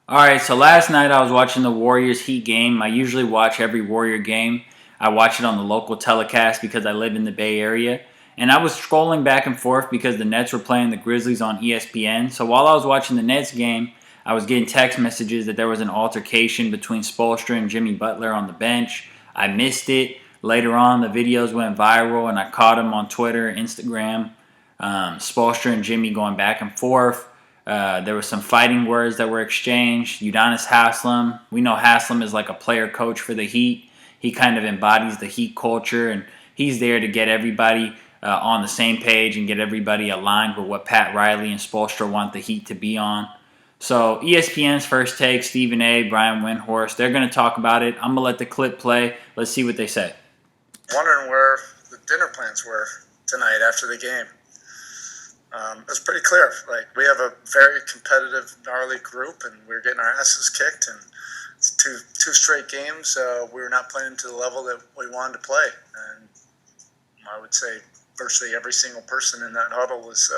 All right, so last night I was watching the Warriors Heat game. I usually watch every Warrior game. I watch it on the local telecast because I live in the Bay Area. And I was scrolling back and forth because the Nets were playing the Grizzlies on ESPN. So while I was watching the Nets game, I was getting text messages that there was an altercation between Spoelstra and Jimmy Butler on the bench. I missed it. Later on, the videos went viral, and I caught them on Twitter, Instagram. Spoelstra and Jimmy going back and forth. There were some fighting words that were exchanged. Udonis Haslem, we know Haslem is like a player coach for the Heat. He kind of embodies the Heat culture, and he's there to get everybody on the same page and get everybody aligned with what Pat Riley and Spoelstra want the Heat to be on. So ESPN's First Take, Stephen A., Brian Windhorst, they're going to talk about it. I'm going to let the clip play. Let's see what they say. Wondering where the dinner plans were tonight after the game. It's pretty clear. Like, we have a very competitive, gnarly group, and we're getting our asses kicked. And it's two straight games. We were not playing to the level that we wanted to play. And I would say virtually every single person in that huddle was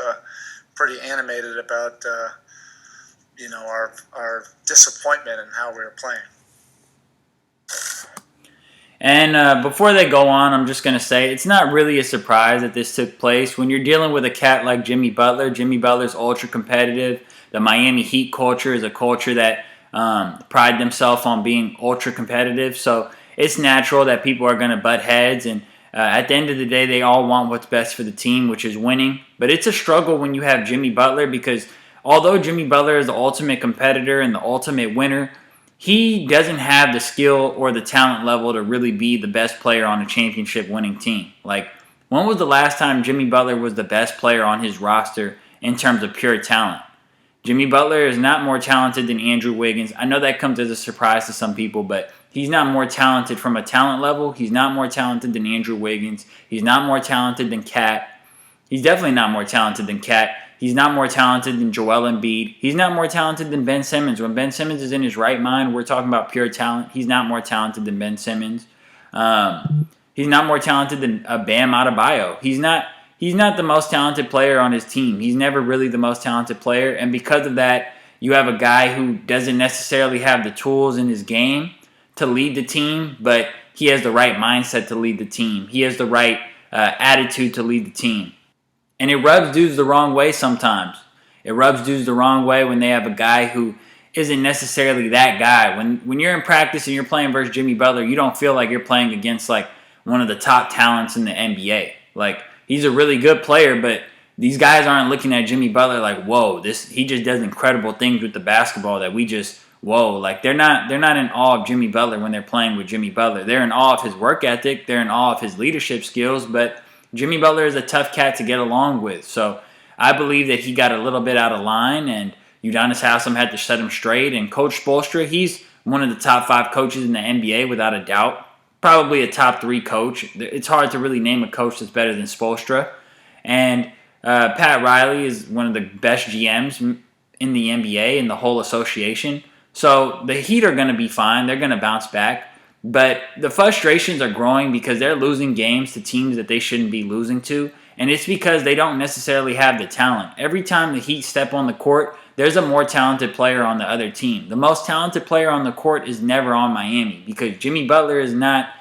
pretty animated about our disappointment in how we were playing. And before they go on, I'm just going to say it's not really a surprise that this took place. When you're dealing with a cat like Jimmy Butler's ultra competitive. The Miami Heat culture is a culture that pride themselves on being ultra competitive. So it's natural that people are going to butt heads. And at the end of the day, they all want what's best for the team, which is winning. But it's a struggle when you have Jimmy Butler because although Jimmy Butler is the ultimate competitor and the ultimate winner, he doesn't have the skill or the talent level to really be the best player on a championship winning team. Like, when was the last time Jimmy Butler was the best player on his roster in terms of pure talent? Jimmy Butler is not more talented than Andrew Wiggins. I know that comes as a surprise to some people, but he's not more talented from a talent level. He's not more talented than Andrew Wiggins. He's not more talented than Cat. He's definitely not more talented than Cat. He's not more talented than Joel Embiid. He's not more talented than Ben Simmons. When Ben Simmons is in his right mind, we're talking about pure talent. He's not more talented than Ben Simmons. He's not more talented than Bam Adebayo. He's not the most talented player on his team. He's never really the most talented player. And because of that, you have a guy who doesn't necessarily have the tools in his game to lead the team, but he has the right mindset to lead the team. He has the right attitude to lead the team. And it rubs dudes the wrong way sometimes. It rubs dudes the wrong way when they have a guy who isn't necessarily that guy. When you're in practice and you're playing versus Jimmy Butler, you don't feel like you're playing against like one of the top talents in the NBA. Like, he's a really good player, but these guys aren't looking at Jimmy Butler like, whoa, he just does incredible things with the basketball that we just, whoa. Like, they're not in awe of Jimmy Butler when they're playing with Jimmy Butler. They're in awe of his work ethic. They're in awe of his leadership skills, but Jimmy Butler is a tough cat to get along with. So I believe that he got a little bit out of line, and Udonis Haslem had to set him straight. And Coach Spoelstra, he's one of the top 5 coaches in the NBA without a doubt. Probably a top 3 coach. It's hard to really name a coach that's better than Spoelstra. And Pat Riley is one of the best GMs in the NBA and the whole association. So the Heat are going to be fine. They're going to bounce back. But the frustrations are growing because they're losing games to teams that they shouldn't be losing to. And it's because they don't necessarily have the talent. Every time the Heat step on the court, there's a more talented player on the other team. The most talented player on the court is never on Miami because Jimmy Butler is not.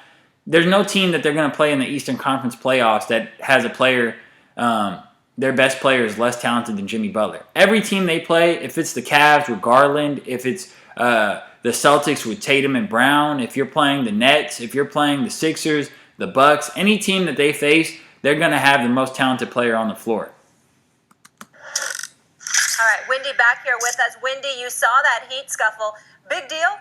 There's no team that they're going to play in the Eastern Conference playoffs that has a player, their best player is less talented than Jimmy Butler. Every team they play, if it's the Cavs with Garland, if it's the Celtics with Tatum and Brown, if you're playing the Nets, if you're playing the Sixers, the Bucks, any team that they face, they're going to have the most talented player on the floor. All right, Wendy back here with us. Wendy, you saw that Heat scuffle. Big deal?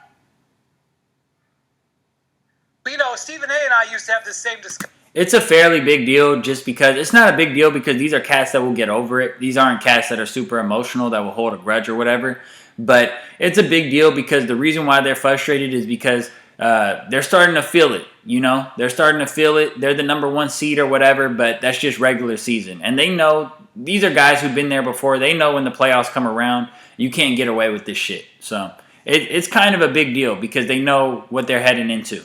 You know, Stephen A. and I used to have the same discussion. It's a fairly big deal just because it's not a big deal because these are cats that will get over it. These aren't cats that are super emotional that will hold a grudge or whatever. But it's a big deal because the reason why they're frustrated is because they're starting to feel it, you know? They're starting to feel it. They're the number 1 seed or whatever, but that's just regular season. And they know, these are guys who've been there before. They know when the playoffs come around, you can't get away with this shit. So it's kind of a big deal because they know what they're heading into.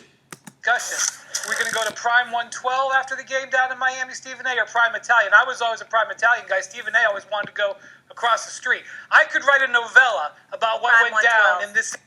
Discussion We're going to go to Prime 112 after the game down in Miami, Stephen A., or Prime Italian? I was always a Prime Italian guy. Stephen A. always wanted to go across the street. I could write a novella about what Prime went down 112. in this.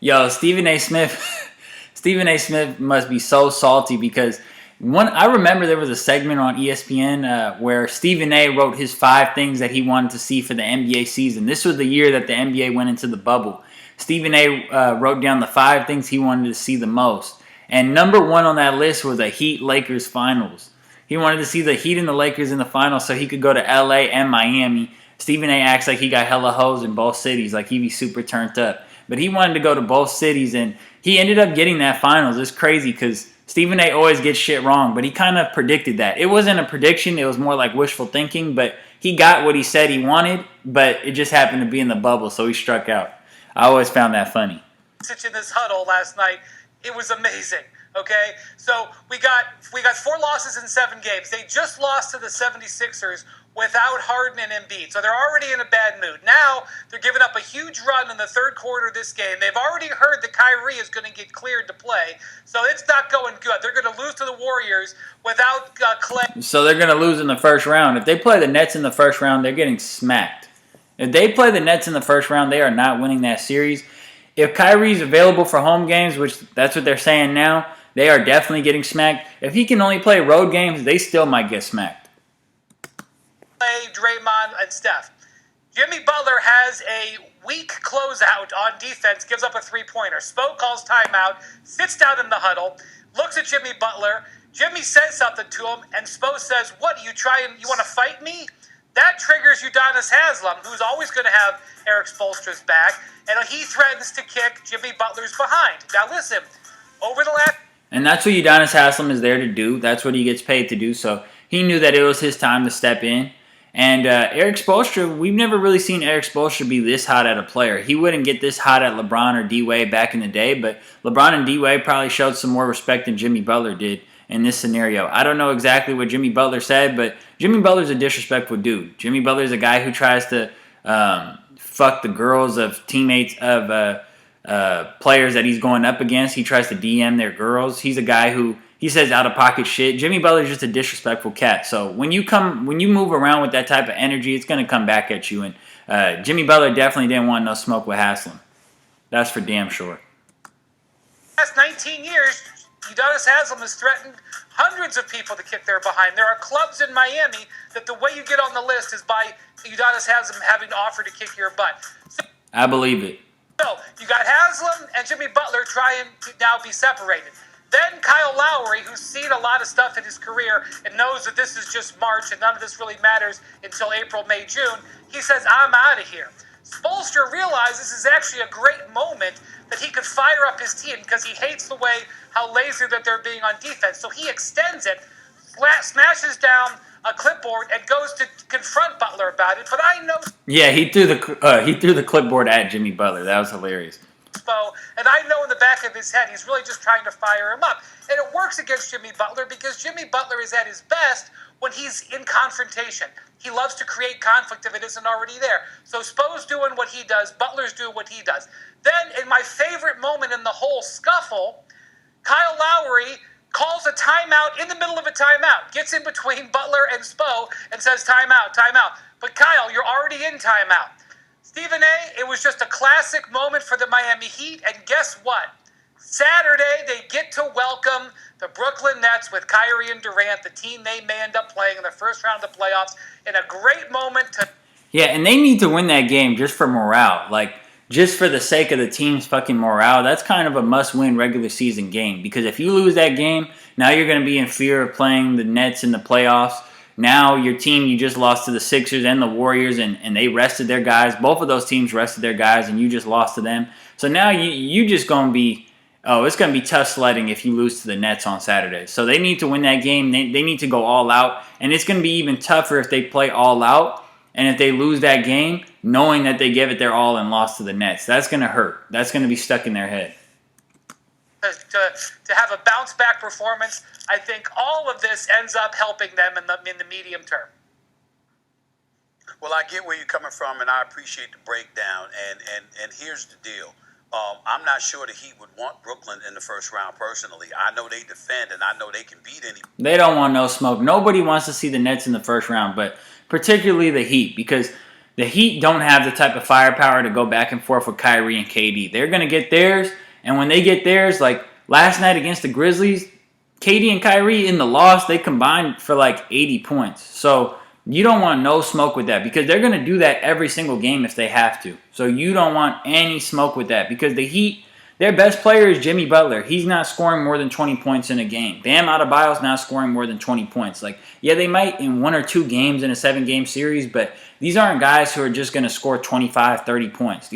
Yo, Stephen A. Smith, Stephen A. Smith must be so salty because I remember there was a segment on ESPN where Stephen A. wrote his 5 things that he wanted to see for the NBA season. This was the year that the NBA went into the bubble. Stephen A. Wrote down the 5 things he wanted to see the most. And number 1 on that list was a Heat-Lakers finals. He wanted to see the Heat and the Lakers in the finals so he could go to LA and Miami. Stephen A. acts like he got hella hoes in both cities, like he be super turned up. But he wanted to go to both cities, and he ended up getting that finals. It's crazy because Stephen A. always gets shit wrong, but he kind of predicted that. It wasn't a prediction. It was more like wishful thinking, but he got what he said he wanted, but it just happened to be in the bubble, so he struck out. I always found that funny. In this huddle last night, it was amazing. Okay, so we got 4 losses in 7 games. They just lost to the 76ers without Harden and Embiid, so they're already in a bad mood. Now they're giving up a huge run in the third quarter of this game. They've already heard that Kyrie is going to get cleared to play, so it's not going good. They're going to lose to the Warriors without Clay. So they're going to lose in the first round. If they play the Nets in the first round, they're getting smacked. If they play the Nets in the first round, they are not winning that series. If Kyrie's available for home games, which that's what they're saying now, they are definitely getting smacked. If he can only play road games, they still might get smacked. Draymond, and Steph. Jimmy Butler has a weak closeout on defense, gives up a 3-pointer. Spo calls timeout, sits down in the huddle, looks at Jimmy Butler. Jimmy says something to him, and Spo says, "What, you want to fight me?" That triggers Udonis Haslem, who's always going to have Eric Spoelstra's back, and he threatens to kick Jimmy Butler's behind. Now listen, over the last... And that's what Udonis Haslem is there to do. That's what he gets paid to do. So he knew that it was his time to step in. And Eric Spoelstra, we've never really seen Eric Spoelstra be this hot at a player. He wouldn't get this hot at LeBron or D-Wade back in the day, but LeBron and D-Wade probably showed some more respect than Jimmy Butler did in this scenario. I don't know exactly what Jimmy Butler said, but Jimmy Butler's a disrespectful dude. Jimmy Butler's a guy who tries to fuck the girls of teammates of players that he's going up against. He tries to DM their girls. He's a guy who he says out of pocket shit. Jimmy Butler's just a disrespectful cat. So when you move around with that type of energy, it's gonna come back at you. And Jimmy Butler definitely didn't want no smoke with Haslem. That's for damn sure. Last 19 years, Udonis Haslem has threatened hundreds of people to kick their behind. There are clubs in Miami that the way you get on the list is by Udonis Haslem having to offer to kick your butt. I believe it. So you got Haslem and Jimmy Butler trying to now be separated. Then Kyle Lowry, who's seen a lot of stuff in his career and knows that this is just March and none of this really matters until April, May, June, he says, "I'm out of here." Spoelstra realizes this is actually a great moment that he could fire up his team because he hates the way how lazy that they're being on defense. So he extends it, smashes down a clipboard, and goes to confront Butler about it. But I know... Yeah, he threw the clipboard at Jimmy Butler. That was hilarious. And I know in the back of his head he's really just trying to fire him up. And it works against Jimmy Butler because Jimmy Butler is at his best when he's in confrontation. He loves to create conflict if it isn't already there. So Spo's doing what he does, Butler's doing what he does. Then, in my favorite moment in the whole scuffle, Kyle Lowry calls a timeout in the middle of a timeout, gets in between Butler and Spo and says, "Timeout, timeout." But Kyle, you're already in timeout. Stephen A., it was just a classic moment for the Miami Heat, and guess what? Saturday, they get to welcome the Brooklyn Nets with Kyrie and Durant, the team they may end up playing in the first round of the playoffs, in a great moment to... Yeah, and they need to win that game just for morale. Like, just for the sake of the team's fucking morale. That's kind of a must-win regular season game, because if you lose that game, now you're going to be in fear of playing the Nets in the playoffs. Now your team, you just lost to the Sixers and the Warriors, and they rested their guys. Both of those teams rested their guys, and you just lost to them. So now you just going to be, it's going to be tough sledding if you lose to the Nets on Saturday. So they need to win that game. They need to go all out, and it's going to be even tougher if they play all out, and if they lose that game, knowing that they gave it their all and lost to the Nets. That's going to hurt. That's going to be stuck in their head. To have a bounce-back performance, I think all of this ends up helping them in the medium term. Well, I get where you're coming from, and I appreciate the breakdown. And here's the deal. I'm not sure the Heat would want Brooklyn in the first round personally. I know they defend, and I know they can beat any. They don't want no smoke. Nobody wants to see the Nets in the first round, but particularly the Heat, because the Heat don't have the type of firepower to go back and forth with Kyrie and KD. They're going to get theirs, and when they get theirs, like last night against the Grizzlies, KD and Kyrie in the loss, they combined for like 80 points. So you don't want no smoke with that because they're going to do that every single game if they have to. So you don't want any smoke with that because the Heat, their best player is Jimmy Butler. He's not scoring more than 20 points in a game. Bam Adebayo's not scoring more than 20 points. Like, yeah, they might in 1 or 2 games in a 7-game series, but these aren't guys who are just going to score 25, 30 points.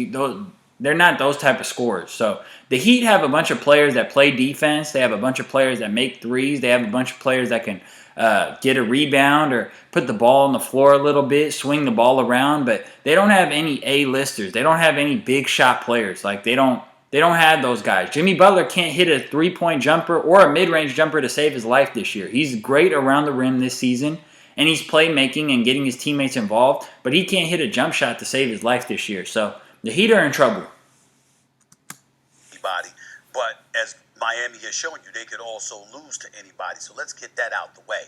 They're not those type of scorers. So the Heat have a bunch of players that play defense. They have a bunch of players that make threes. They have a bunch of players that can get a rebound or put the ball on the floor a little bit, swing the ball around, but they don't have any A-listers. They don't have any big shot players. Like, they don't have those guys. Jimmy Butler can't hit a 3-point jumper or a mid-range jumper to save his life this year. He's great around the rim this season, and he's playmaking and getting his teammates involved, but he can't hit a jump shot to save his life this year. So the Heat are in trouble. But as Miami has shown you, they could also lose to anybody. So let's get that out the way.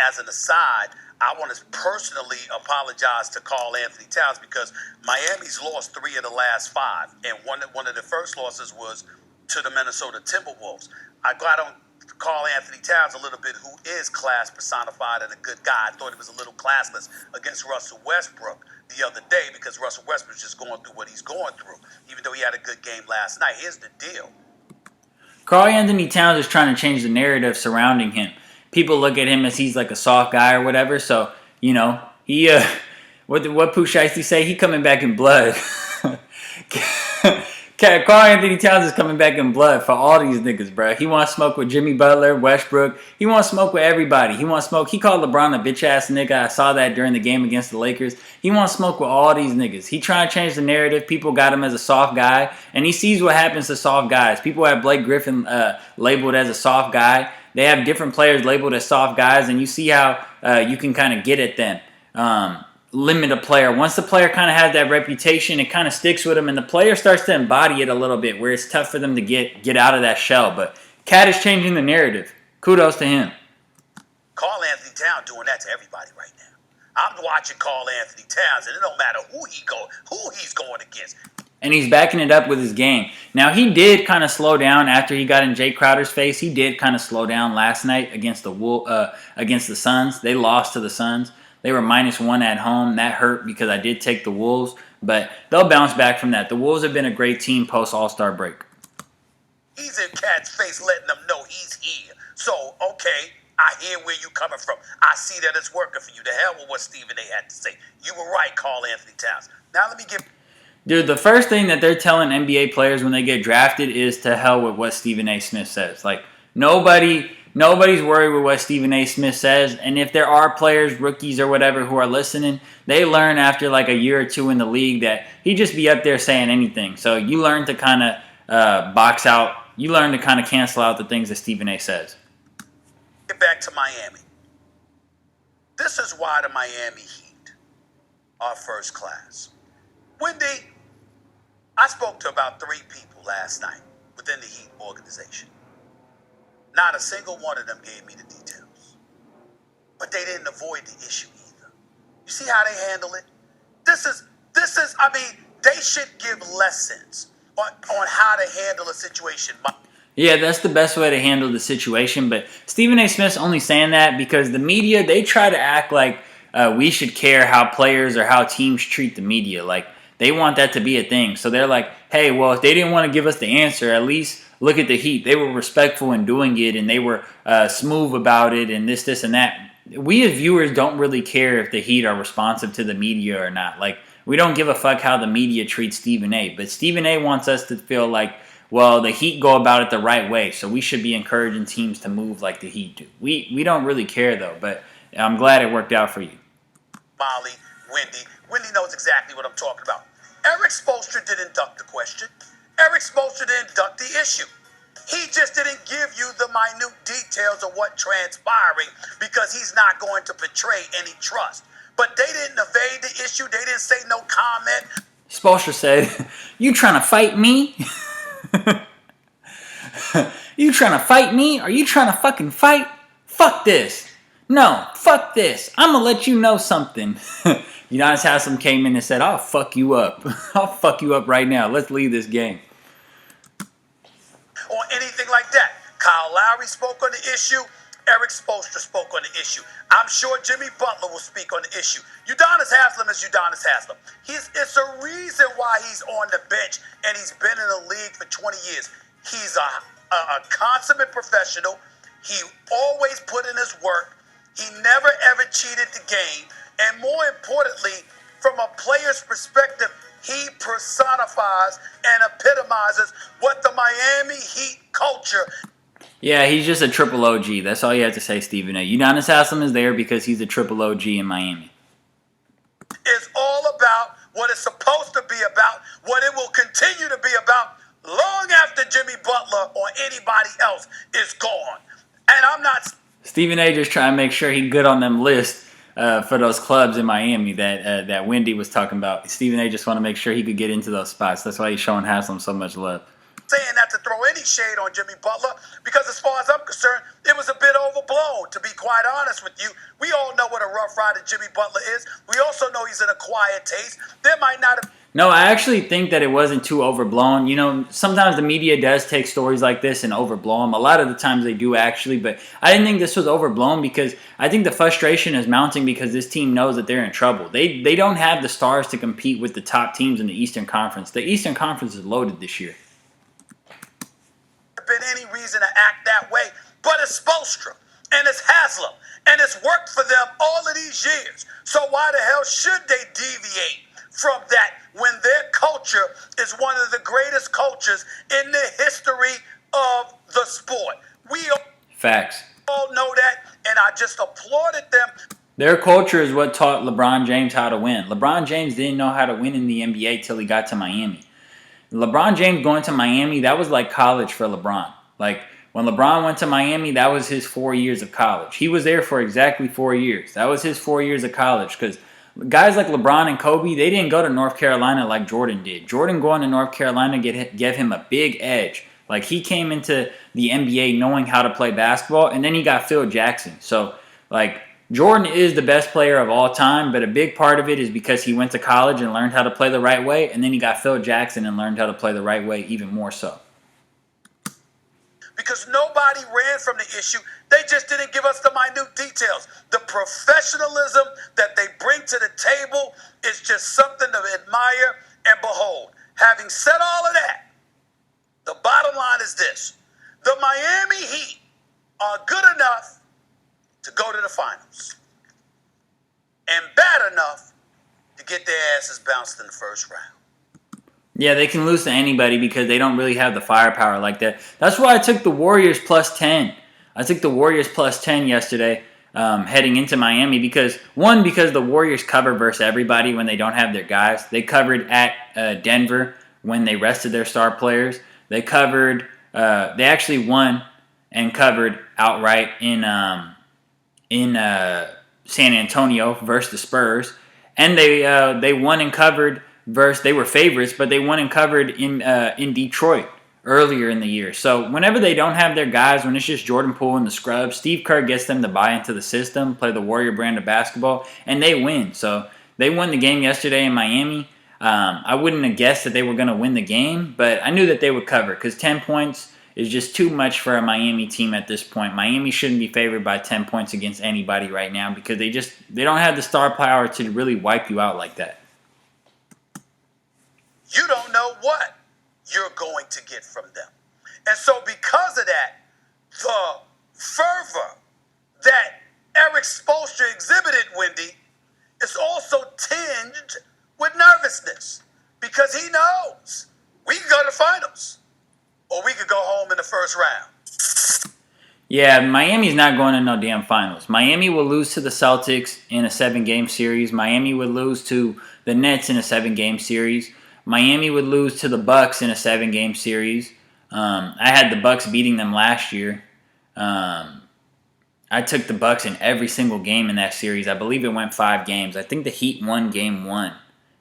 As an aside, I want to personally apologize to Karl Anthony Towns because Miami's lost 3 of the last 5. And one of the first losses was to the Minnesota Timberwolves. I got on Karl Anthony Towns a little bit, who is class personified and a good guy. I thought he was a little classless against Russell Westbrook the other day because Russell Westbrook's just going through what he's going through, even though he had a good game last night. Here's the deal. Karl Anthony Towns is trying to change the narrative surrounding him. People look at him as he's like a soft guy or whatever. So, you know, he, what Pooh Shiesty say? He coming back in blood. Karl Anthony Towns is coming back in blood for all these niggas, bro. He wants smoke with Jimmy Butler, Westbrook. He wants smoke with everybody. He wants smoke. He called LeBron a bitch-ass nigga. I saw that during the game against the Lakers. He wants smoke with all these niggas. He trying to change the narrative. People got him as a soft guy, and he sees what happens to soft guys. People have Blake Griffin labeled as a soft guy. They have different players labeled as soft guys, and you see how you can kind of get at them. Limit a player. Once the player kind of has that reputation, it kind of sticks with him, and the player starts to embody it a little bit, where it's tough for them to get out of that shell. But Cat is changing the narrative. Kudos to him. Karl Anthony Towns doing that to everybody right now. I'm watching Karl Anthony Towns, and it don't matter who he's going against. And he's backing it up with his game. Now, he did kind of slow down after he got in Jay Crowder's face. He did kind of slow down last night against the Suns. They lost to the Suns. They were -1 at home. That hurt because I did take the Wolves, but they'll bounce back from that. The Wolves have been a great team post All-Star break. He's in Cat's face letting them know he's here. So, okay, I hear where you coming from. I see that it's working for you. The hell with what Stephen A. had to say. You were right, Karl Anthony Towns. Now let me get... Dude, the first thing that they're telling NBA players when they get drafted is to hell with what Stephen A. Smith says. Like, nobody's worried with what Stephen A. Smith says, and if there are players, rookies or whatever, who are listening, they learn after like a year or 2 in the league that he just be up there saying anything. So you learn to kind of box out. You learn to kind of cancel out the things that Stephen A. says. Get back to Miami. This is why the Miami Heat are first class. Wendy, I spoke to about 3 people last night within the Heat organization. Not a single one of them gave me the details. But they didn't avoid the issue either. You see how they handle it? This is, I mean, they should give lessons on how to handle a situation. Yeah, that's the best way to handle the situation. But Stephen A. Smith's only saying that because the media, they try to act like we should care how players or how teams treat the media. Like, they want that to be a thing. So they're like, hey, well, if they didn't want to give us the answer, at least look at the Heat. They were respectful in doing it, and they were smooth about it, and this, and that. We as viewers don't really care if the Heat are responsive to the media or not. Like, we don't give a fuck how the media treats Stephen A. But Stephen A. wants us to feel like, well, the Heat go about it the right way, so we should be encouraging teams to move like the Heat do. We don't really care, though, but I'm glad it worked out for you. Molly, Wendy knows exactly what I'm talking about. Eric Spoelstra didn't duck the question. Eric Spoelstra didn't duck the issue. He just didn't give you the minute details of what transpiring because he's not going to betray any trust. But they didn't evade the issue. They didn't say no comment. Spoelstra said, "You trying to fight me? You trying to fight me? Are you trying to fucking fight? Fuck this. No, fuck this. I'm going to let you know something." Udonis Haslem came in and said, "I'll fuck you up. I'll fuck you up right now. Let's leave this game." Or anything like that. Kyle Lowry spoke on the issue. Eric Spoelstra spoke on the issue. I'm sure Jimmy Butler will speak on the issue. Udonis Haslem is Udonis Haslem. It's a reason why he's on the bench and he's been in the league for 20 years. He's a consummate professional. He always put in his work. He never ever cheated the game. And more importantly, from a player's perspective, he personifies and epitomizes what the Miami Heat culture. Yeah, he's just a triple OG. That's all you have to say, Stephen A. Udonis Haslem is there because he's a triple OG in Miami. Is all about what it's supposed to be about, what it will continue to be about long after Jimmy Butler or anybody else is gone. And I'm not... Stephen A. just trying to make sure he good on them lists for those clubs in Miami that Wendy was talking about. Stephen A. just want to make sure he could get into those spots. That's why he's showing Haslem so much love. Saying that to throw any shade on Jimmy Butler, because as far as I'm concerned, it was a bit overblown, to be quite honest with you. We all know what a rough rider Jimmy Butler is. We also know he's an acquired taste. There might not have... No, I actually think that it wasn't too overblown. You know, sometimes the media does take stories like this and overblow them. A lot of the times they do actually, but I didn't think this was overblown because I think the frustration is mounting because this team knows that they're in trouble. They don't have the stars to compete with the top teams in the Eastern Conference. The Eastern Conference is loaded this year. Been any reason to act that way, but it's Spoelstra and it's Haslem and it's worked for them all of these years. So why the hell should they deviate from that when their culture is one of the greatest cultures in the history of the sport? We Facts. all know that, and I just applauded them. Their culture is what taught LeBron James how to win. LeBron James didn't know how to win in the NBA till he got to Miami. LeBron James going to Miami, that was like college for LeBron. Like, when LeBron went to Miami, that was his 4 years of college. He was there for exactly 4 years. That was his 4 years of college because guys like LeBron and Kobe, they didn't go to North Carolina like Jordan did. Jordan going to North Carolina gave him a big edge. Like, he came into the NBA knowing how to play basketball, and then he got Phil Jackson. So, like, Jordan is the best player of all time, but a big part of it is because he went to college and learned how to play the right way, and then he got Phil Jackson and learned how to play the right way even more so. Because nobody ran from the issue. They just didn't give us the minute details. The professionalism that they bring to the table is just something to admire and behold. Having said all of that, the bottom line is this. The Miami Heat are good enough to go to the finals and bad enough to get their asses bounced in the first round. Yeah, they can lose to anybody because they don't really have the firepower like that. That's why I took the Warriors plus 10. I took the Warriors plus 10 yesterday heading into Miami because the Warriors cover versus everybody when they don't have their guys. They covered at Denver when they rested their star players. They covered. They actually won and covered outright in San Antonio versus the Spurs, and they won and covered versus, they were favorites, but they won and covered in Detroit earlier in the year. So whenever they don't have their guys, when it's just Jordan Poole and the scrubs, Steve Kerr gets them to buy into the system, play the Warrior brand of basketball, and they win. So they won the game yesterday in Miami. I wouldn't have guessed that they were going to win the game, but I knew that they would cover because 10 points is just too much for a Miami team at this point. Miami shouldn't be favored by 10 points against anybody right now because they don't have the star power to really wipe you out like that. You don't know what you're going to get from them. And so because of that, the fervor that Eric Spoelstra exhibited, Wendy, is also tinged with nervousness because he knows we can go to the finals or we could go home in the first round. Yeah, Miami's not going to no damn finals. Miami will lose to the Celtics in a 7-game series. Miami would lose to the Nets in a 7-game series. Miami would lose to the Bucks in a 7-game series. I had the Bucks beating them last year. I took the Bucks in every single game in that series. I believe it went 5 games. I think the Heat won game 1.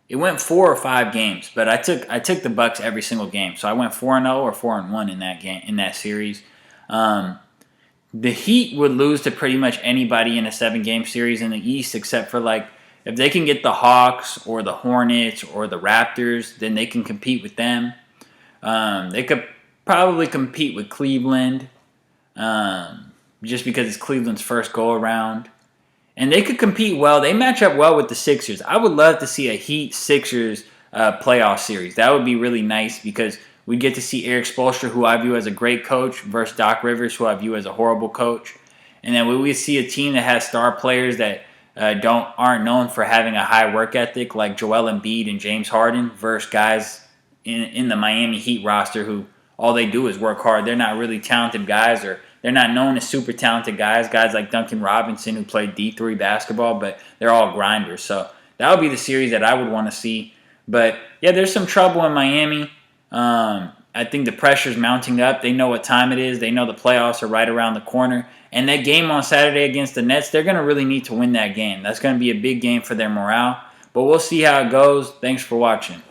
It went 4 or 5 games, but I took the Bucks every single game. So I went 4-0 or 4-1 in that game, in that series. The Heat would lose to pretty much anybody in a 7-game series in the East, except for like if they can get the Hawks or the Hornets or the Raptors, then they can compete with them. They could probably compete with Cleveland, just because it's Cleveland's first go around. And they could compete well. They match up well with the Sixers. I would love to see a Heat-Sixers playoff series. That would be really nice because we get to see Eric Spoelstra, who I view as a great coach, versus Doc Rivers, who I view as a horrible coach. And then we see a team that has star players that aren't known for having a high work ethic, like Joel Embiid and James Harden, versus guys in the Miami Heat roster who all they do is work hard. They're not really talented guys, or they're not known as super talented guys. Guys like Duncan Robinson, who played D3 basketball, but they're all grinders. So that would be the series that I would want to see. But yeah, there's some trouble in Miami. I think the pressure's mounting up. They know what time it is. They know the playoffs are right around the corner. And that game on Saturday against the Nets, they're going to really need to win that game. That's going to be a big game for their morale. But we'll see how it goes. Thanks for watching.